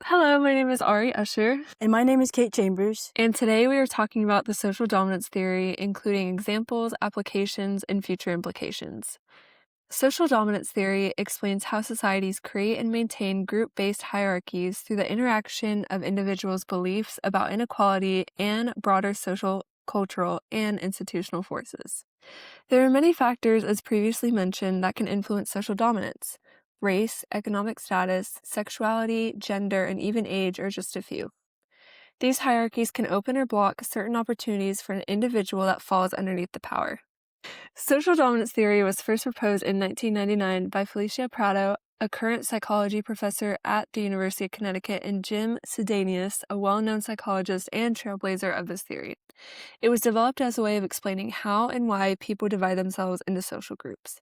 Hello, my name is Ari Usher, And my name is Kate Chambers. and today we are talking about the social dominance theory, including examples, applications, and future implications. Social dominance theory explains how societies create and maintain group-based hierarchies through the interaction of individuals' beliefs about inequality and broader social, cultural, and institutional forces. There are many factors, as previously mentioned, that can influence social dominance. Race, economic status, sexuality, gender, and even age are just a few. These hierarchies can open or block certain opportunities for an individual that falls underneath the power. Social dominance theory was first proposed in 1999 by Felicia Prado, a current psychology professor at the University of Connecticut, and Jim Sidanius, a well-known psychologist and trailblazer of this theory. It was developed as a way of explaining how and why people divide themselves into social groups.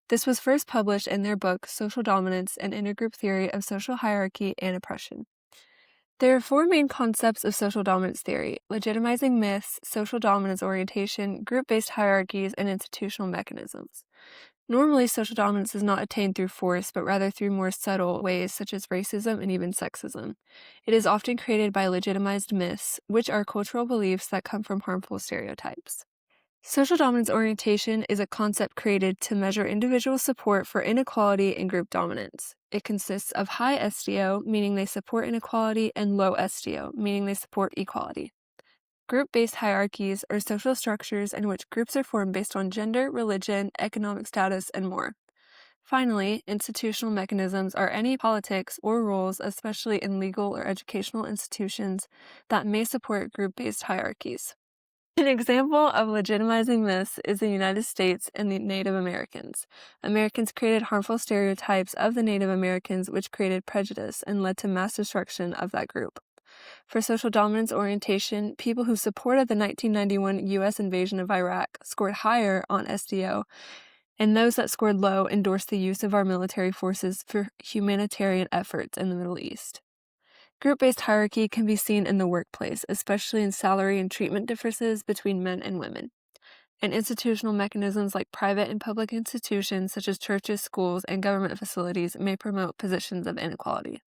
This was first published in their book, Social Dominance: An Intergroup Theory of Social Hierarchy and Oppression. There are four main concepts of social dominance theory: legitimizing myths, social dominance orientation, group-based hierarchies, and institutional mechanisms. Normally, social dominance is not attained through force, but rather through more subtle ways such as racism and even sexism. It is often created by legitimized myths, which are cultural beliefs that come from harmful stereotypes. Social dominance orientation is a concept created to measure individual support for inequality and group dominance. It consists of high SDO, meaning they support inequality, and low SDO, meaning they support equality. Group-based hierarchies are social structures in which groups are formed based on gender, religion, economic status, and more. Finally, institutional mechanisms are any politics or rules, especially in legal or educational institutions, that may support group-based hierarchies. An example of legitimizing this is the United States and the Native Americans. Americans created harmful stereotypes of the Native Americans, which created prejudice and led to mass destruction of that group. For social dominance orientation, people who supported the 1991 U.S. invasion of Iraq scored higher on SDO, and those that scored low endorsed the use of our military forces for humanitarian efforts in the Middle East. Group-based hierarchy can be seen in the workplace, especially in salary and treatment differences between men and women. And institutional mechanisms like private and public institutions such as churches, schools, and government facilities may promote positions of inequality.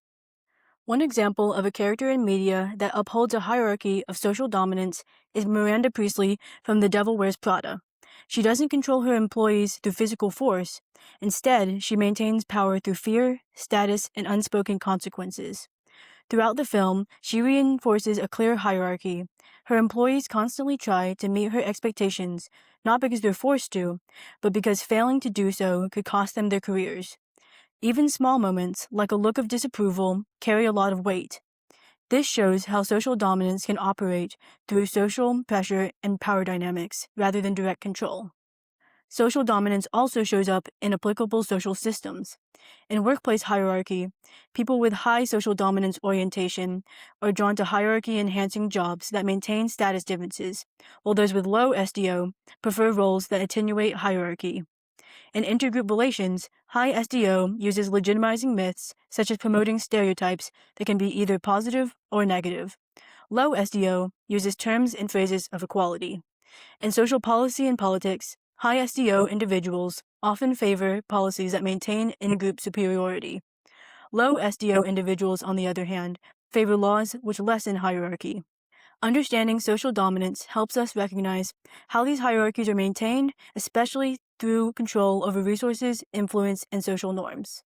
One example of a character in media that upholds a hierarchy of social dominance is Miranda Priestley from The Devil Wears Prada. She doesn't control her employees through physical force. Instead, she maintains power through fear, status, and unspoken consequences. Throughout the film, she reinforces a clear hierarchy. Her employees constantly try to meet her expectations, not because they're forced to, but because failing to do so could cost them their careers. Even small moments, like a look of disapproval, carry a lot of weight. This shows how social dominance can operate through social pressure and power dynamics, rather than direct control. Social dominance also shows up in applicable social systems. In workplace hierarchy, people with high social dominance orientation are drawn to hierarchy-enhancing jobs that maintain status differences, while those with low SDO prefer roles that attenuate hierarchy. In intergroup relations, high SDO uses legitimizing myths, such as promoting stereotypes that can be either positive or negative. Low SDO uses terms and phrases of equality. In social policy and politics, high SDO individuals often favor policies that maintain in-group superiority. Low SDO individuals, on the other hand, favor laws which lessen hierarchy. Understanding social dominance helps us recognize how these hierarchies are maintained, especially through control over resources, influence, and social norms.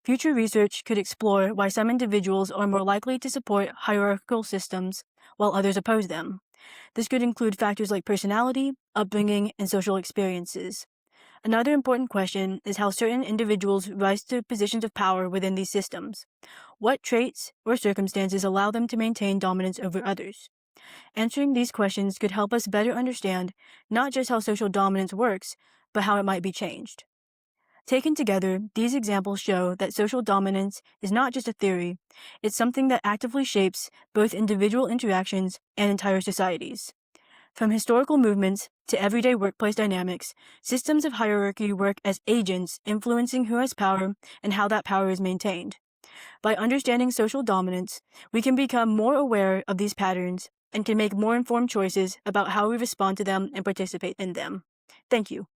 Future research could explore why some individuals are more likely to support hierarchical systems while others oppose them. This could include factors like personality, upbringing, and social experiences. Another important question is how certain individuals rise to positions of power within these systems. What traits or circumstances allow them to maintain dominance over others? Answering these questions could help us better understand not just how social dominance works, but how it might be changed. Taken together, these examples show that social dominance is not just a theory, it's something that actively shapes both individual interactions and entire societies. From historical movements to everyday workplace dynamics, systems of hierarchy work as agents influencing who has power and how that power is maintained. By understanding social dominance, we can become more aware of these patterns and can make more informed choices about how we respond to them and participate in them. Thank you.